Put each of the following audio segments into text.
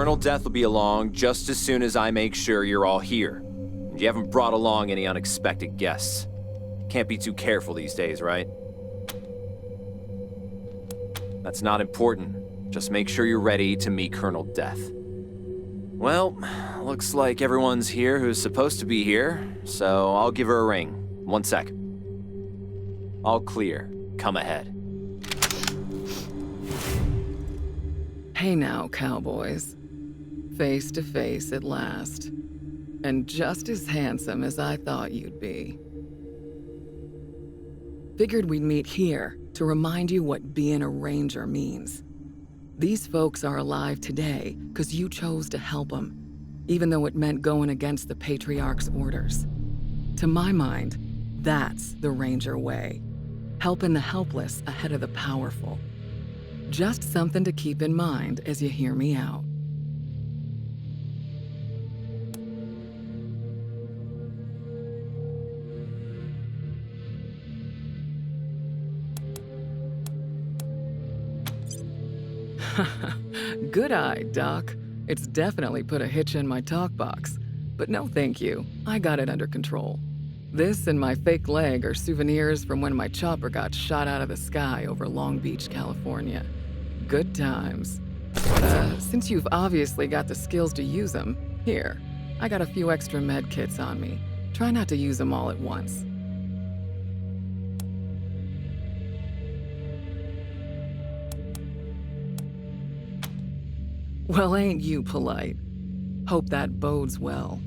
Colonel Death will be along just as soon as I make sure you're all here. And you haven't brought along any unexpected guests. Can't be too careful these days, right? That's not important. Just make sure you're ready to meet Colonel Death. Well, looks like everyone's here who's supposed to be here, so I'll give her a ring. 1 sec. All clear. Come ahead. Hey now, cowboys. Face to face at last. And just as handsome as I thought you'd be. Figured we'd meet here to remind you what being a ranger means. These folks are alive today because you chose to help them, even though it meant going against the Patriarch's orders. To my mind, that's the ranger way. Helping the helpless ahead of the powerful. Just something to keep in mind as you hear me out. Good eye, Doc. It's definitely put a hitch in my talk box. But no thank you, I got it under control. This and my fake leg are souvenirs from when my chopper got shot out of the sky over Long Beach, California. Good times. But since you've obviously got the skills to use them, here, I got a few extra med kits on me. Try not to use them all at once. Well, ain't you polite? Hope that bodes well.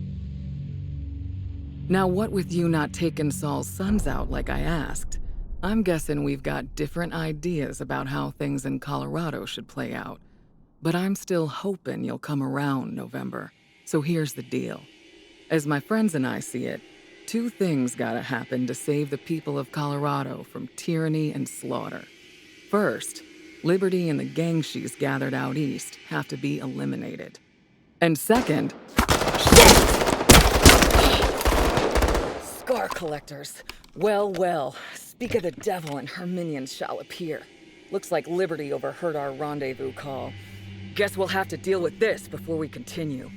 Now, what with you not taking Saul's sons out like I asked, I'm guessing we've got different ideas about how things in Colorado should play out. But I'm still hoping you'll come around, November. So here's the deal. As my friends and I see it, 2 things gotta happen to save the people of Colorado from tyranny and slaughter. First, Liberty and the gang she's gathered out east have to be eliminated. And second... Scar collectors. Well, speak of the devil and her minions shall appear. Looks like Liberty overheard our rendezvous call. Guess we'll have to deal with this before we continue.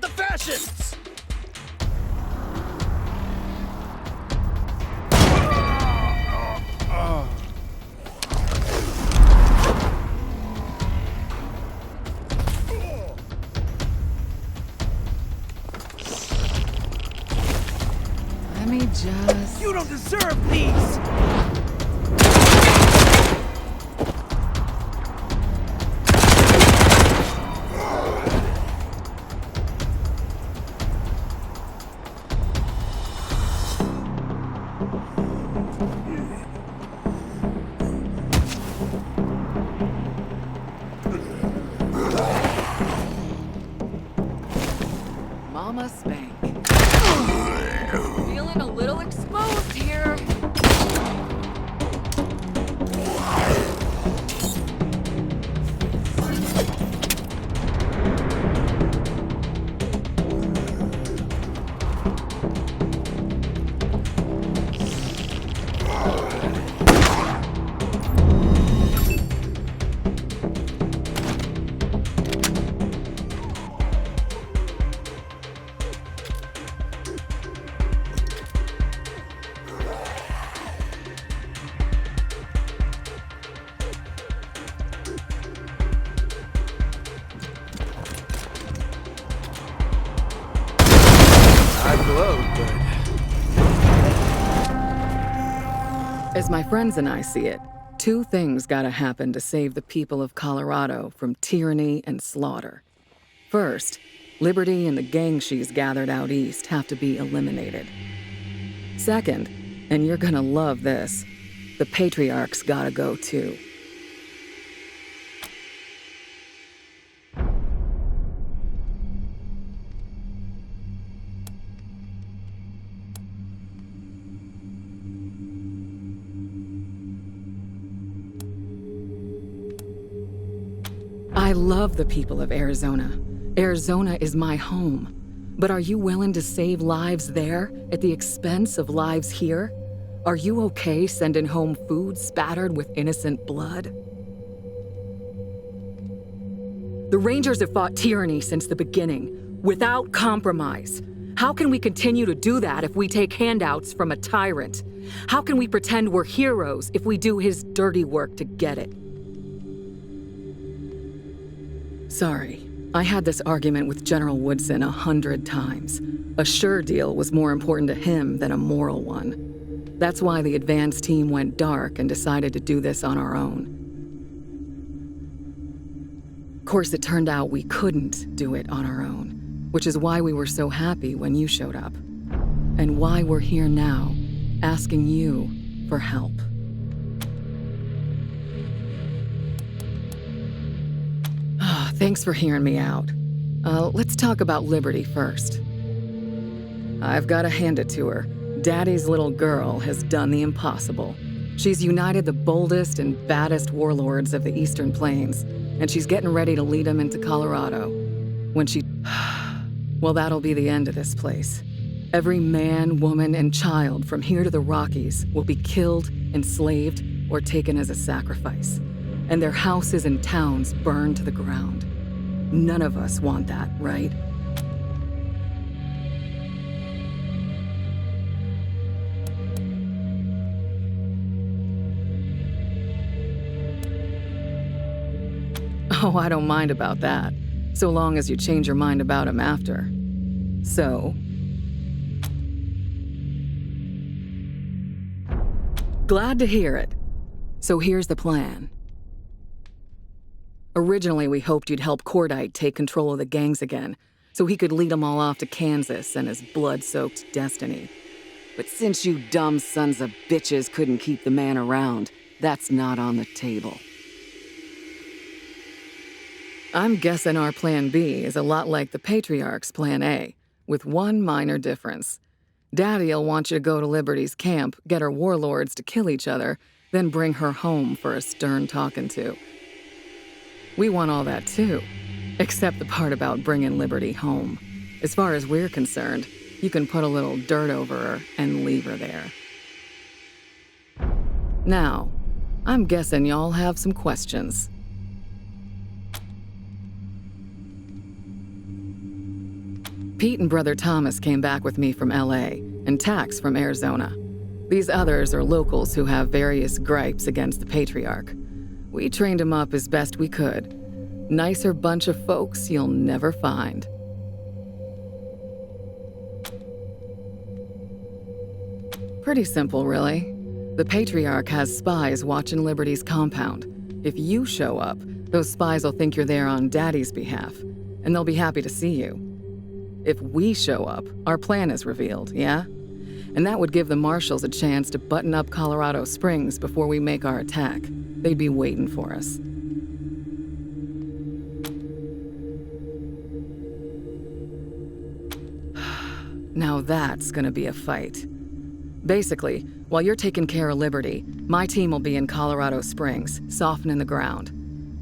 with the fascists! Let me just... You don't deserve these! Mama spank. Feeling a little exposed here. As my friends and I see it, two things gotta happen to save the people of Colorado from tyranny and slaughter. First, Liberty and the gang she's gathered out east have to be eliminated. Second, and you're gonna love this, the patriarch's gotta go too. I love the people of Arizona. Arizona is my home. But are you willing to save lives there at the expense of lives here? Are you okay sending home food spattered with innocent blood? The Rangers have fought tyranny since the beginning, without compromise. How can we continue to do that if we take handouts from a tyrant? How can we pretend we're heroes if we do his dirty work to get it? Sorry, I had this argument with General Woodson 100 times. A sure deal was more important to him than a moral one. That's why the advance team went dark and decided to do this on our own. Of course, it turned out we couldn't do it on our own, which is why we were so happy when you showed up. And why we're here now, asking you for help. Thanks for hearing me out. Let's talk about Liberty first. I've got to hand it to her. Daddy's little girl has done the impossible. She's united the boldest and baddest warlords of the Eastern Plains, and she's getting ready to lead them into Colorado. When she... well, that'll be the end of this place. Every man, woman, and child from here to the Rockies will be killed, enslaved, or taken as a sacrifice. And their houses and towns burned to the ground. None of us want that, right? Oh, I don't mind about that, so long as you change your mind about him after. So... glad to hear it. So here's the plan. Originally, we hoped you'd help Cordite take control of the gangs again, so he could lead them all off to Kansas and his blood-soaked destiny. But since you dumb sons of bitches couldn't keep the man around, that's not on the table. I'm guessing our plan B is a lot like the Patriarch's plan A, with one minor difference. Daddy'll want you to go to Liberty's camp, get her warlords to kill each other, then bring her home for a stern talking to. We want all that too, except the part about bringing Liberty home. As far as we're concerned, you can put a little dirt over her and leave her there. Now, I'm guessing y'all have some questions. Pete and Brother Thomas came back with me from LA, and Tax from Arizona. These others are locals who have various gripes against the Patriarch. We trained them up as best we could. Nicer bunch of folks you'll never find. Pretty simple, really. The Patriarch has spies watching Liberty's compound. If you show up, those spies will think you're there on Daddy's behalf, and they'll be happy to see you. If we show up, our plan is revealed, yeah? And that would give the Marshals a chance to button up Colorado Springs before we make our attack. They'd be waiting for us. Now that's gonna be a fight. Basically, while you're taking care of Liberty, my team will be in Colorado Springs, softening the ground.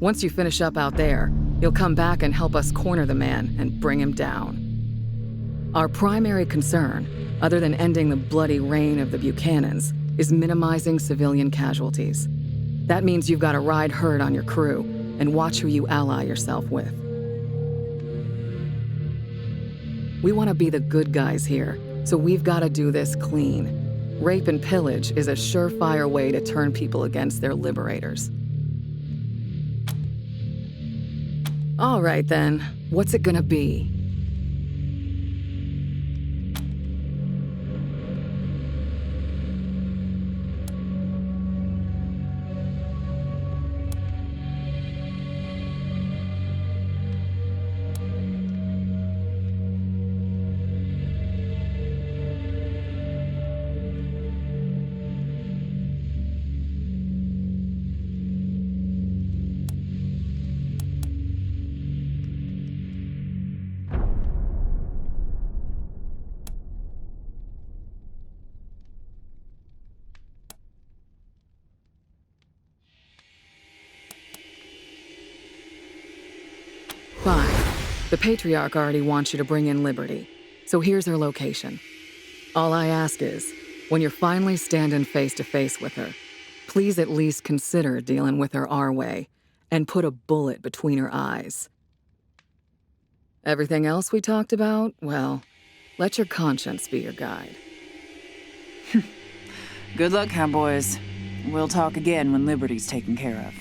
Once you finish up out there, you'll come back and help us corner the man and bring him down. Our primary concern, other than ending the bloody reign of the Buchanans, is minimizing civilian casualties. That means you've got to ride herd on your crew and watch who you ally yourself with. We want to be the good guys here, so we've got to do this clean. Rape and pillage is a surefire way to turn people against their liberators. All right then, what's it gonna be? Fine. The Patriarch already wants you to bring in Liberty, so here's her location. All I ask is, when you're finally standing face to face with her, please at least consider dealing with her our way, and put a bullet between her eyes. Everything else we talked about, well, let your conscience be your guide. Good luck, cowboys. We'll talk again when Liberty's taken care of.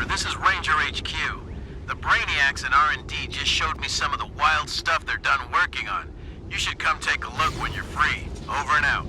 This is Ranger HQ. The Brainiacs and R&D just showed me some of the wild stuff they're done working on. You should come take a look when you're free. Over and out.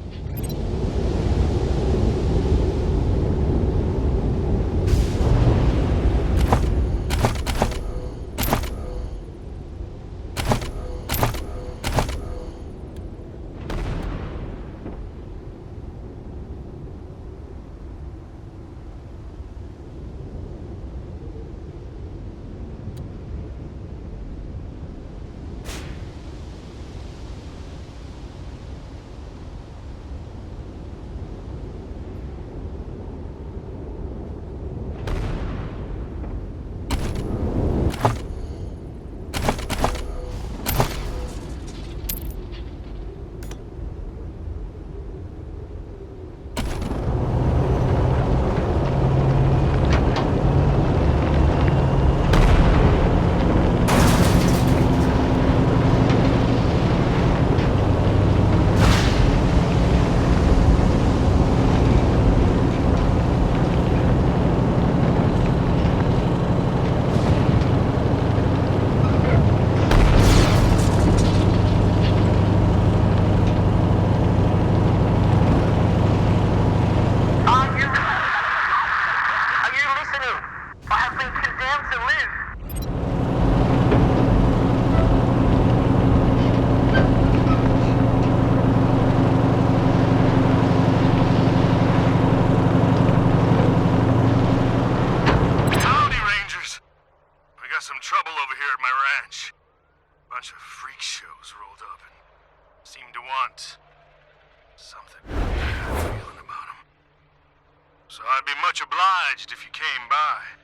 stand to live. Howdy, Rangers. We got some trouble over here at my ranch. Bunch of freak shows rolled up and seemed to want something. Bad feeling about them. So I'd be much obliged if you came by.